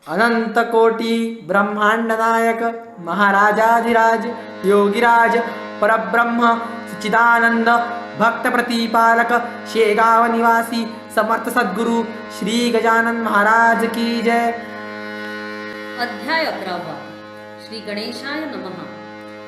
अनंत कोटी ब्रह्मांड नायक महाराजाधिराज योगीराज परब्रह्म सच्चिदानंद भक्त प्रतिपालक शेगाव निवासी समर्थ सद्गुरु श्री गजानन महाराज की जय। अध्याय 11 श्री गणेशाय नमः।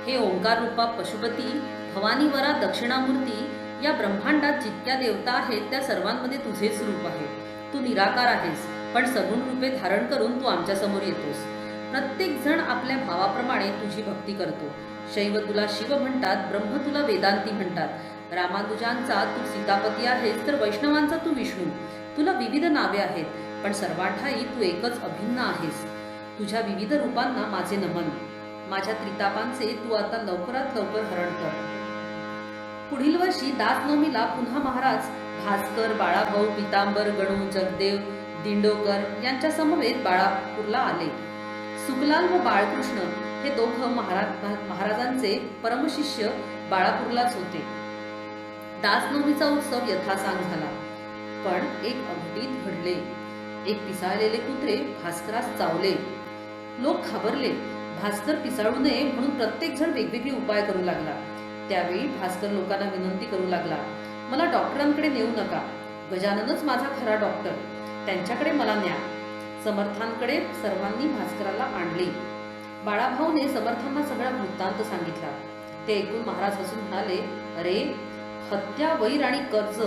हे ओंकार रूपा पशुपती भवानीवरा दक्षिणामूर्ती, या ब्रह्मांडात जितक्या देवता आहेत त्या सर्वांमध्ये तुझेच रूप आहे। तू निराकार आहेस, पण सगुण रूपे धारण करून तू आमच्या समोर येतोस। प्रत्येक जण आपल्या भावाप्रमाणे तुझी भक्ती करतो। शैव तुला शिव म्हणतात, ब्रह्म तुला वेदांती म्हणतात। रामानुजांचा तू सीतापती आहेस, तर वैष्णवांचा तू विष्णू। तुला विविध नावे आहेत, पण सर्वांठाई तू एकच अभिन्न आहेस। तुझ्या विविध रूपांना माझे नमन। माझ्या त्रितापांचे तू आता लवकरात लवकर हरण कर। पुढील वर्षी दासनवमीला पुन्हा महाराज भास्कर, बाळाभाऊ, पितांबर, गणू, जगदेव, दिंडोकर यांच्या समवेत बाळापूरला आले। सुखलाल व बाळकृष्ण हे दोघं महाराजांचे परमशिष्य बाळापूरलाच होते। दासनवमीचा उत्सव यथासांग झाला, पण एक अघटित घडले। एक पिसाळलेले कुत्रे भास्करास चावले। लोक घाबरले। भास्कर पिसाळू नये म्हणून प्रत्येक जण वेगवेगळे उपाय करू लागला। त्यावेळी भास्कर लोकांना विनंती करू लागला, मला डॉक्टरांकडे नेऊ नका। गजाननच माझा खरा डॉक्टर, त्यांच्याकडे मला न्या। समर्थांकडे सर्वांनी भास्कराला आणले। बाळाभाऊने समर्थांना सगळा वृत्तांत सांगितला। ते ऐकून महाराज हसून म्हणाले, अरे, हत्या, वैर आणि कर्ज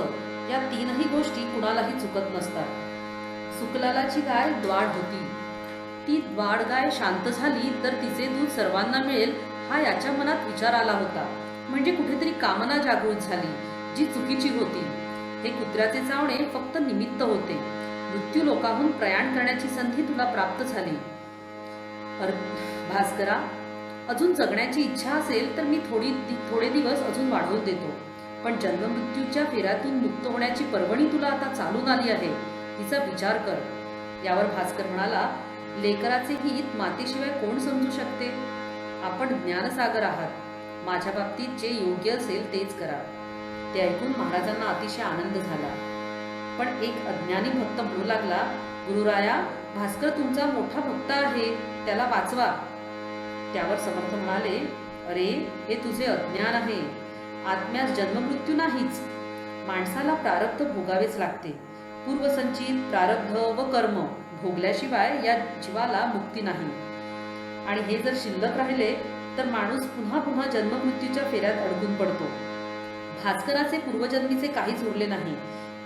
या तीनही गोष्टी कुणालाही चुकत नसतात। सुखलालाची गाय द्वाड होती। ती द्वाड गाय शांत झाली तर तिचे दूध सर्वांना मिळेल हा याच्या मनात विचार आला होता। म्हणजे कुठेतरी कामना जागृत झाली, जी चुकीची होती। हे कुत्र्याचे चावणे फक्त निमित्त होते। मृत्यू लोकाहून प्रयाण करण्याची संधी तुला प्राप्त झाली। भास्करा, अजून जगण्याची इच्छा असेल तर मी थोडे दिवस अजून वाढवून देतो, पण जन्ममृत्यूच्या फेऱ्यातून मुक्त होण्याची पर्वणी तुला आता चालून आली आहे, तिचा विचार कर। यावर भास्कर म्हणाला, लेकराचे हित मातेशिवाय कोण समजू शकते? आपण ज्ञानसागर आहात। माझ्या बाबतीत जे योग्य असेल तेच करा। ते ऐकून महाराजांना अतिशय आनंद झाला, पण एक अज्ञानी भक्त म्हणू लागला, गुरुराया, भास्कर तुमचा मोठा भक्त आहे, त्याला वाचवा। त्यावर समर्थ म्हणाले, अरे, हे तुझे अज्ञान आहे। आत्म्यास जन्ममृत्यू नाहीच। माणसाला प्रारब्ध भोगावेच लागते। पूर्वसंचित प्रारब्ध व कर्म भोगल्याशिवाय या जीवाला मुक्ती नाही। आणि हे जर शिल्लक राहिले तर माणूस पुन्हा पुन्हा जन्ममृत्यूच्या फेऱ्यात अडकून पडतो। भास्कराचे पूर्वजन्मीचे काहीच उरले नाही,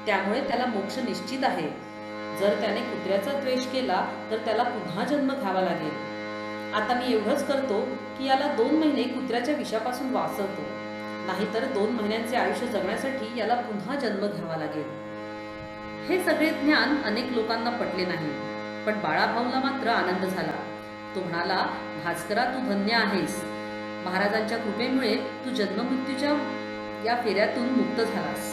त्यामुळे त्याला मोक्ष निश्चित आहे। जर त्याने कुत्र्याचा द्वेष केला तर त्याला पुन्हा जन्म घ्यावा लागेल। आता मी एवढंच करतो की याला 2 महिने कुत्र्याच्या विषापासून वाचवतो, नाहीतर 2 महिन्यांचे आयुष्य जगण्यासाठी याला पुन्हा जन्म घ्यावा लागेल। हे सगळे ज्ञान अनेक लोकांना पटले नाही, पण बाळाभाऊला मात्र आनंद झाला। तो म्हणाला, भास्करा, तू धन्य आहेस। महाराजांच्या कृपेमुळे तू जन्ममृत्यूच्या या फेऱ्यातून मुक्त झालास।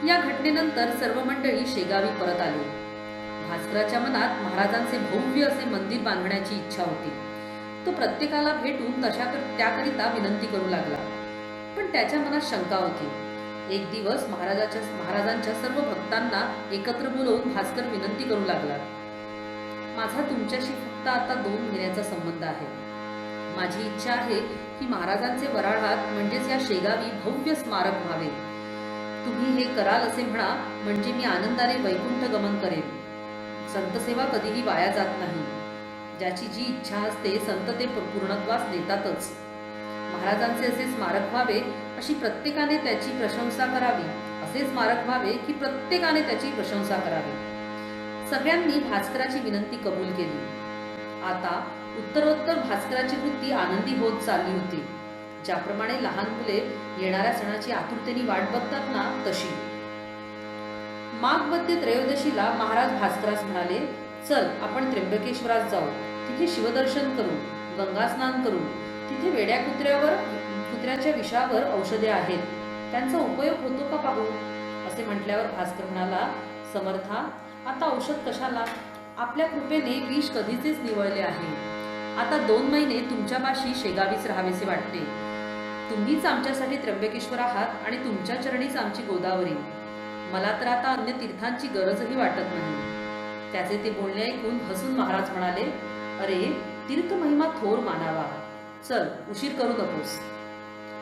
या घटनेनंतर सर्व मंडळी शेगावी परत आली। भास्कराच्या मनात महाराजांचे भव्य असे मंदिर बांधण्याची इच्छा होती। तो प्रत्येकाला भेटून त्याकरिता विनंती करू लागला, पण त्याच्या मनात शंका होती। एक दिवस महाराजांच्या सर्व भक्तांना एकत्र बोलवून भास्कर विनंती करू लागला, माझा तुमच्याशी फक्त आता 2 महिन्याचा संबंध आहे। माझी इच्छा आहे की महाराजांचे वराळात म्हणजेच या शेगावी भव्य स्मारक व्हावे। तुम्ही हे कराल असे म्हणा, म्हणजे मी आनंदाने वैकुंठ गमन करेन। संतसेवा कधीही वाया जात नाही। ज्याची जी इच्छा असते संत ते पूर्णत्वास नेतातच। महाराजांचे असे स्मारक व्हावे अशी प्रत्येकाने त्याची प्रशंसा करावी, असे स्मारक व्हावे की प्रत्येकाने त्याची प्रशंसा करावी। सगळ्यांनी भास्कराची विनंती कबूल केली। आता उत्तरोत्तर भास्कराची वृत्ती आनंदी होत चालली होती। ज्याप्रमाणे लहान मुले येणाऱ्या सणाची आतुरतेने वाट बघतात ना, तशी। माघ वद्य त्रयोदशीला महाराज भास्करास म्हणाले, चल आपण त्र्यंबकेश्वरास जाऊ, तिथे शिवदर्शन करू, गंगा स्नान करू। तिथे वेड्या कुत्र्याच्या विषावर औषधे आहेत, त्यांचा उपयोग होतो का पाहू। असे म्हटल्यावर भास्कर म्हणाला, समर्था, आता औषध कशाला? आपल्या कृपेने विष कधीचेच निवळले आहे। आता 2 महिने तुमच्यापाशी शेगावीच राहावेसे वाटते। तुम्हीच आमच्यासाठी त्र्यंबकेश्वर आहात आणि तुमच्या चरणीच आमची गोदावरी। मला तर आता अन्य तीर्थांची गरजही वाटत नाही. त्याचे ते बोलणे ऐकून हसून महाराज म्हणाले, अरे, तीर्थ महिमा थोर मानावा. चल, उशीर करू नकोस.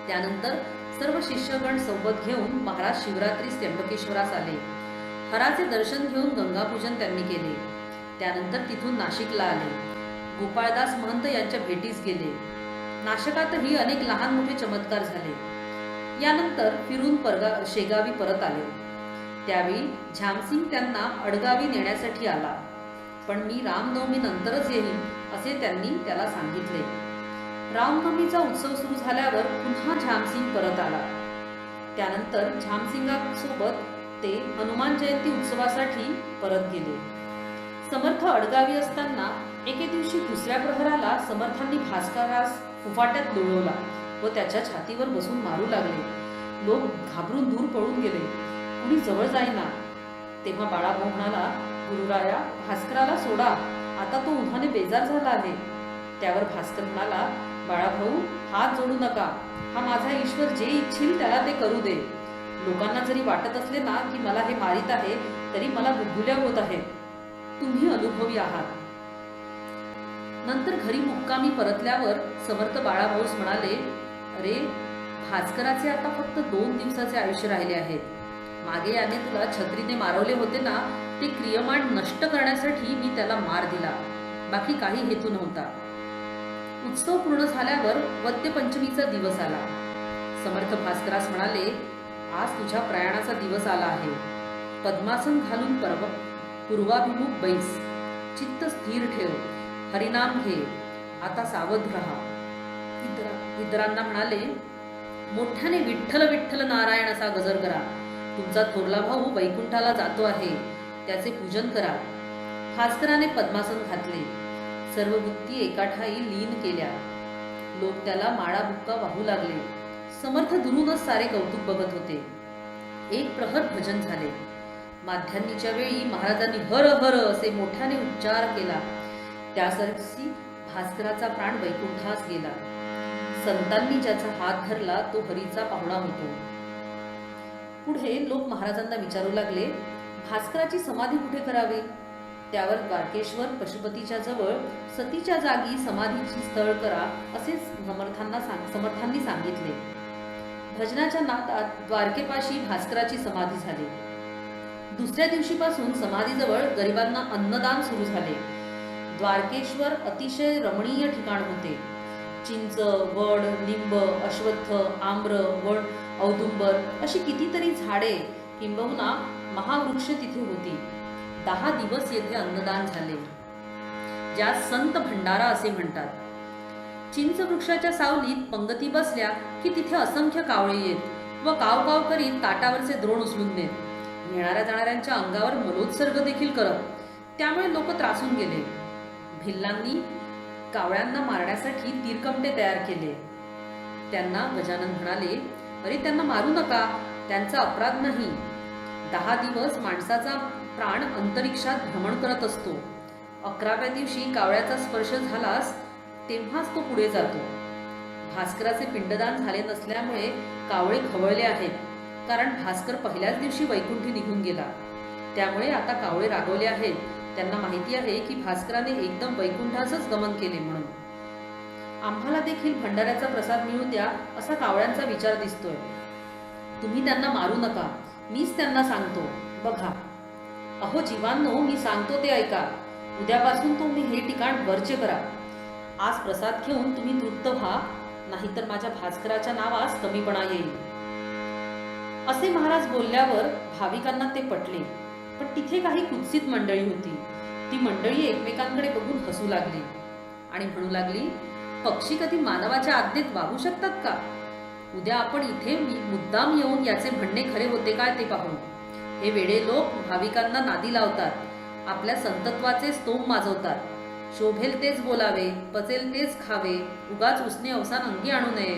त्यानंतर सर्व शिष्यगण सोबत घेऊन महाराज शिवरात्रीस त्र्यंबकेश्वरास आले. हराचे दर्शन घेऊन गंगापूजन त्यांनी केले. त्यानंतर तिथून नाशिकला आले. गोपाळदास महंत यांच्या भेटीस गेले. नाशकातही अनेक लहान मोठे चमत्कार झाले. यानंतर फिरून शेगावी परत आले. त्यावेळी झामसिंग त्यांना अडगावी नेण्यासाठी आला. पण मी रामनवमी नंतरच येईन असे त्यांनी त्याला सांगितले. रामनवमीचा उत्सव सुरू झाल्यावर पुन्हा झामसिंग परत आला. त्यानंतर झामसिंगासोबत ते हनुमान जयंती उत्सवासाठी परत गेले. समर्थ अडगावी असताना एके दिवशी दुसऱ्या प्रहराला समर्थांनी भास्करास फुफाट्यात लोळवला व त्याच्या छातीवर बसून मारू लागले. लोक घाबरून दूर पळून गेले. कुणी जवळ जाईना. तेव्हा बाळाभाऊ म्हणाला, गुरुराया, भास्कराला सोडा, आता तो उन्हाने बेजार झाला आहे. त्यावर भास्कर म्हणाला, बाळाभाऊ, हात जोडू नका. हा माझा ईश्वर जे इच्छील त्याला ते करू दे. लोकांना जरी वाटत असले ना की मला हे मारित आहे, तरी मला गुदगुल्या होत आहे. तुम्ही अनुभवी आहात. नंतर घरी मुक्कामी परतल्यावर समर्थ बाळाभाऊस म्हणाले, अरे, भास्कराचे आता फक्त 2 दिवसाचे आयुष्य राहिले आहेत. मागे याने तुला छत्रीने मारवले होते ना, ते क्रियमाण नष्ट करण्यासाठी मी त्याला मार दिला. बाकी काही हेतू नव्हता. उत्सव पूर्ण झाल्यावर वद्य पंचमीचा दिवस आला. समर्थ भास्करास म्हणाले, आज तुझ्या प्रयाणाचा दिवस आला आहे. पद्मासन घालून पूर्वाभिमुख बैस. चित्त स्थिर ठेव. हरिनाम घे. आता सावध राहा. इतरांना म्हणाले, मोठ्याने विठ्ठल विठ्ठल नारायण असा गजर करा. तुमचा थोरला भाऊ वैकुंठाला जातो आहे, त्याचे पूजन करा. भास्कराने पद्मासन घातले. सर्व वृत्ती एका ठाई लीन केल्या. लोक त्याला माळा बुक्का वाहू लागले. समर्थ दुरूनच सारे कौतुक बघत होते. एक प्रहर भजन झाले. माध्यान्नीच्या वेळी महाराजांनी हर हर असे मोठ्याने उच्चार केला. त्यासारखी भास्कराचा प्राण वैकुंठास गेला. संतांनी ज्याचा हात धरला तो हरीचा पाहुणा होतो. पुढे लोक महाराजांना विचारू लागले, भास्कराची समाधी कुठे करावी. त्यावर द्वारकेश्वर पशुपतीच्या जवळ सतीच्या जागी समाधीची स्थळ करा असे समर्थांनी सांगितले. भजनाच्या नादात द्वारकेपाशी भास्कराची समाधी झाली. दुसऱ्या दिवशीपासून समाधीजवळ गरिबांना अन्नदान सुरू झाले. द्वारकेश्वर अतिशय रमणीय ठिकाण होते. चिंच, वड, लिंब, अश्वत्थ, आम्र, वड, औदुंबर अशी कितीतरी झाडे किंबहुना महावृक्ष तिथे होती. 10 दिवस येथे अन्नदान झाले, ज्यास संत भंडारा असे म्हणतात. चिंच वृक्षाच्या सावलीत पंगती बसल्या की तिथे असंख्य कावळे येत व काव काव करीत ताटावरचे द्रोण उचलून नेत. येणाऱ्या जाणाऱ्यांच्या अंगावर मलोत्सर्ग देखील करत. त्यामुळे लोक त्रासून गेले. भिल्लांनी कावळ्यांना मारण्यासाठी तीरकमटे तयार केले. त्यांना गजानन म्हणाले, अरे, त्यांना मारू नका, त्यांचा अपराध नाही. 10 दिवस माणसाचा प्राण अंतरिक्षात भ्रमण करत असतो. 11व्या दिवशी कावळ्याचा स्पर्श झालास तेव्हाच तो पुढे जातो. भास्कराचे पिंडदान झाले नसल्यामुळे कावळे खवळले आहेत, कारण भास्कर पहिल्याच दिवशी वैकुंठी निघून गेला. त्यामुळे आता कावळे रागवले आहेत. त्यांना माहिती आहे की भास्कराने एकदम वैकुंठाचंच गमन केले म्हणून. आम्हाला देखील भंडाऱ्याचा प्रसाद मिळू द्या असा कावळ्यांचा विचार दिसतोय. तुम्ही त्यांना मारू नका, मीच त्यांना सांगतो. बघा, अहो जीवांनो, मी सांगतो ते ऐका. उद्यापासून तुम्ही हे ठिकाण वर्ज्य करा. आज प्रसाद घेऊन तुम्ही तृप्त व्हा, नाहीतर माझ्या भास्कराच्या नावास कमीपणा येईल. असे महाराज बोलल्यावर भाविकांना ते पटले. पण तिथे काही कुत्सित मंडळी होती. ती मंडळी एकमेकांकडे बघून हसू लागली आणि म्हणू लागली, पक्षी कधी मानवाच्या आज्ञेत वागू शकतात का. उद्या आपण इथे मुद्दाम येऊन याचे म्हणणे खरे होते काय ते पाहू. हे वेडे लोक भाविकांना नादी लावतात. आपल्या संतत्वाचे स्तोम माजवतात. शोभेल तेच बोलावे, पचेल तेच खावे, उगाच उसने अवसान अंगी आणू नये.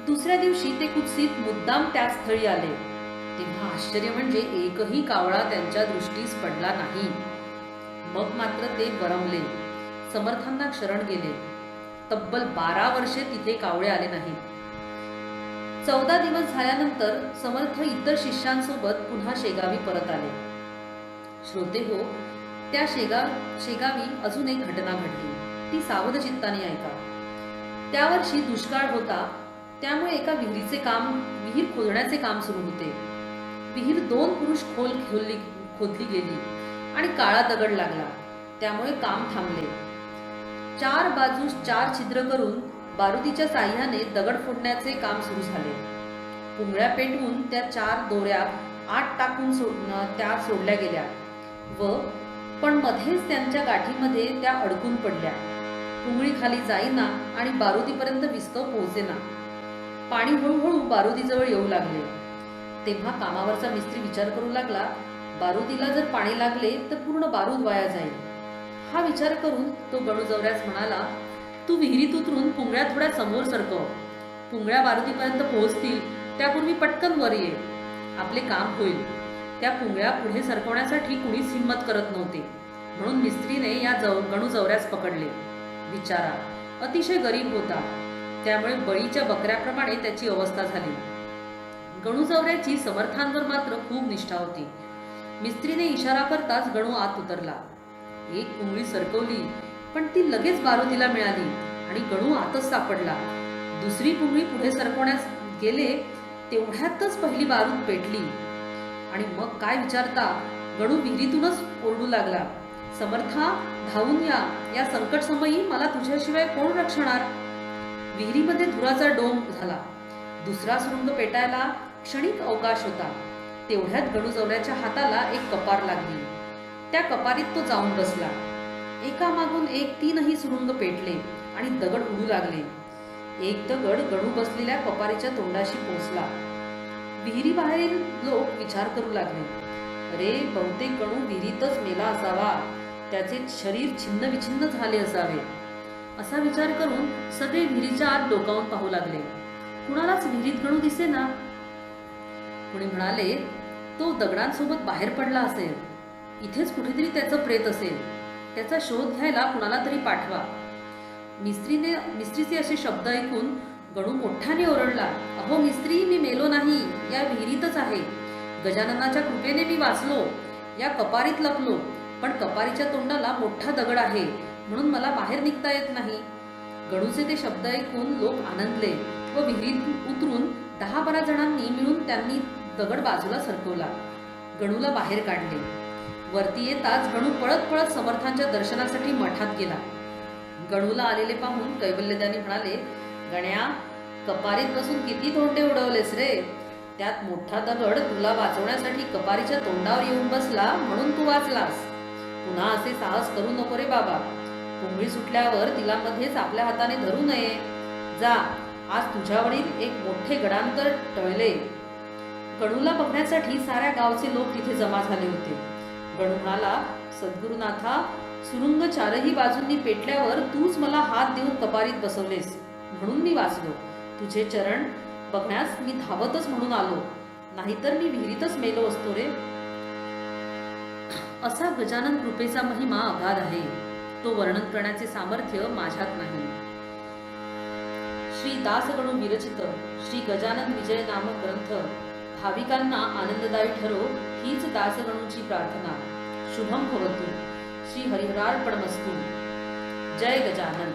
दुसऱ्या दिवशी ते कुत्सित मुद्दाम त्याच स्थळी आले. तेव्हा आश्चर्य म्हणजे एकही कावळा त्यांच्या दृष्टीस पडला नाही. मग मात्र ते गरमले. समर्थांना शरण गेले. तब्बल 12 वर्षे तिथे कावळे आले नाहीत. 14 दिवस झाल्यानंतर समर्थ इतर शिष्यांसोबत पुन्हा शेगावी परत आले. श्रोते हो, त्या शेगावी अजून एक घटना घडली. ती सावध चित्ताने ऐका. त्या वर्षी दुष्काळ होता, त्यामुळे एका विहीर खोदण्याचे काम सुरू होते. विहीर 2 पुरुष खोदली गेली आणि काळा दगड लागला, त्यामुळे काम थांबले. 4 बाजूस 4 छिद्र करून बारुदीच्या साह्याने दगड फोडण्याचे काम सुरू झाले. पुंगळ्या पेटवून त्या 4 दोऱ्या आत टाकून त्या सोडल्या गेल्या पण मध्येच त्यांच्या गाठीमध्ये त्या अडकून पडल्या. पुंगळी खाली जाईना आणि बारुदीपर्यंत विस्तव पोहोचेना. पाणी हळूहळू बारुदीजवळ येऊ लागले. तेव्हा कामावरचा मिस्त्री विचार करू लागला, बारुदीला जर पाणी लागले तर पूर्ण बारूद वाया जाईल. हा विचार करून तो गणूजवऱ्यास म्हणाला, तू विहिरीत उतरून पुंगळ्या थोड्या समोर सरकव. पुंगळ्या बारुदीपर्यंत पोहोचतील त्यापूर्वी पटकन वर ये, आपले काम होईल. त्या पुंगळ्या पुढे सरकवण्यासाठी कुणीच हिंमत करत नव्हते, म्हणून मिस्त्रीने या गणूजवऱ्यास पकडले. बिचारा अतिशय गरीब होता, त्यामुळे बळीच्या बकऱ्याप्रमाणे त्याची अवस्था झाली. गणूजवऱ्याची समर्थांवर मात्र खूप निष्ठा होती. मिस्त्रीने इशारा करताच गणू आत उतरला. एक पुंगळी सरकवली, पण ती लगेच बारुदीला मिळाली आणि गणू आतच सापडला. दुसरी पुंगळी पुढे सरकवण्यास गेले तेवढ्यातच पहिली बारूद पेटली आणि मग काय विचारता, गणू विहिरीतूनच ओरडू लागला, समर्था धावून या संकट समयी मला तुझ्याशिवाय कोण रक्षणार. विहिरीमध्ये धुराचा डोंब झाला. दुसरा सुरुंग पेटायला क्षणिक अवकाश होता. तेवढ्यात गणूजवऱ्याच्या हाताला एक कपार लागली. त्या कपारीत तो जाऊन बसला. एकामागून एक 3ही सुरुंग पेटले आणि दगड उडू लागले. एक दगड गणू बसलेल्या कपारीच्या तोंडाशी पोचला. विहिरीबाहेरील लोक विचार करू लागले, अरे बहुतेक गणू विहिरीतच मेला असावा, त्याचे शरीर छिन्न विछिन्न झाले असावे. असा विचार करून सगळे विहिरीच्या आत डोकावून पाहू लागले. कुणालाच विहिरीत गणू दिसेना. कुणी म्हणाले, तो दगडांसोबत बाहेर पडला असेल, इथेच कुठेतरी त्याचं प्रेत असेल, त्याचा शोध घ्यायला कुणाला तरी पाठवा. मिस्त्रीचे असे शब्द ऐकून गणू मोठ्याने ओरडला, अहो मिस्त्री, मी मेलो नाही, या विहिरीतच आहे. गजाननाच्या कृपेने मी वाचलो, या कपारीत लपलो, पण कपारीच्या तोंडाला मोठा दगड आहे म्हणून मला बाहेर निघता येत नाही. गणूचे ते शब्द ऐकून लोक आनंदले व विहिरीत उतरून 10-12 जणांनी मिळून त्यांनी दगड बाजूला सरकवला. गणूला बाहेर काढले. वरती येताच गणू पळत पळत समर्थांच्या दर्शनासाठी मठात गेला. गणूला आलेले पाहून कैवल्यदानी म्हणाले, गण्या, कपारीत बसून किती तोंडे उडवलेस रे. त्यात मोठा दगड तुला वाचवण्यासाठी कपारीच्या तोंडावर येऊन बसला म्हणून तू वाचलास. पुन्हा असे साहस करू नको रे बाबा. पुंगळी सुटल्यावर तिला मध्येच आपल्या हाताने धरू नये. जा, आज तुझ्यावरील एक मोठे गडांतर टळले. गणूला बघण्यासाठी साऱ्या गावचे लोक तिथे जमा झाले होते. गणू म्हणाला, सद्गुरुनाथा, सुरुंग 4ही बाजूंनी पेटल्यावर तूच मला हात देऊन कपारीत बसवलेस म्हणून मी वाचलो. तुझे चरण बघण्यास मी धावतच म्हणून आलो, नाहीतर मी विहिरीतच मेलो असतो रे. असा गजानन कृपेचा महिमा अगाध आहे. तो वर्णन करण्याचे सामर्थ्य माझ्यात नाही. श्री दासगणू विरचित श्री गजानन विजय नामक ग्रंथ भाविकांना आनंददायी ठरो हीच दासगणूची प्रार्थना. शुभम भवतु. श्री हरिहरार्पणमस्तु. जय गजानन.